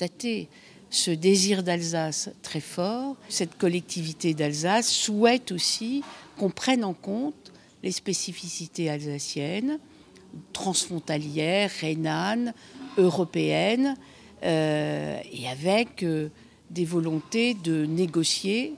constaté ce désir d'Alsace très fort. Cette collectivité d'Alsace souhaite aussi qu'on prenne en compte les spécificités alsaciennes, transfrontalières, rhénanes, européennes, et avec des volontés de négocier,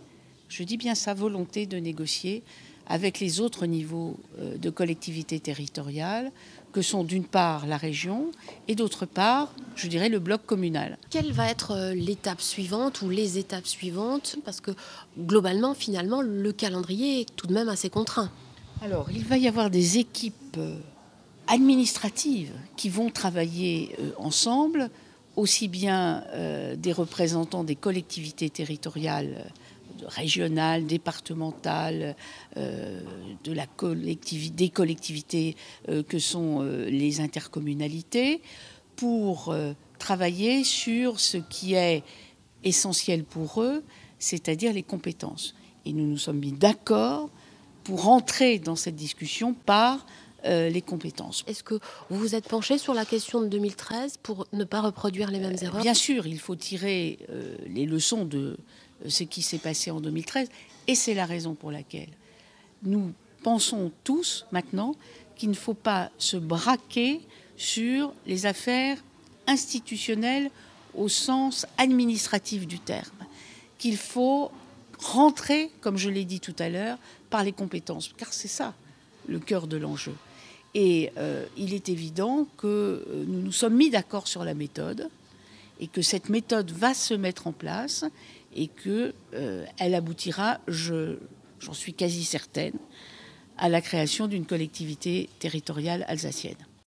je dis bien ça, volonté de négocier avec les autres niveaux de collectivités territoriales, que sont d'une part la région et d'autre part, je dirais, le bloc communal. Quelle va être l'étape suivante ou les étapes suivantes? Parce que globalement, finalement, le calendrier est tout de même assez contraint. Alors, il va y avoir des équipes administratives qui vont travailler ensemble, aussi bien des représentants des collectivités territoriales régionales, départementales, des collectivités que sont les intercommunalités, pour travailler sur ce qui est essentiel pour eux, c'est-à-dire les compétences. Et nous nous sommes mis d'accord pour entrer dans cette discussion par les compétences. Est-ce que vous vous êtes penché sur la question de 2013 pour ne pas reproduire les mêmes erreurs? Bien sûr, il faut tirer les leçons de ce qui s'est passé en 2013, et c'est la raison pour laquelle nous pensons tous maintenant qu'il ne faut pas se braquer sur les affaires institutionnelles au sens administratif du terme, qu'il faut rentrer, comme je l'ai dit tout à l'heure, par les compétences, car c'est ça le cœur de l'enjeu. Et il est évident que nous nous sommes mis d'accord sur la méthode et que cette méthode va se mettre en place et qu'elle aboutira, j'en suis quasi certaine, à la création d'une collectivité territoriale alsacienne.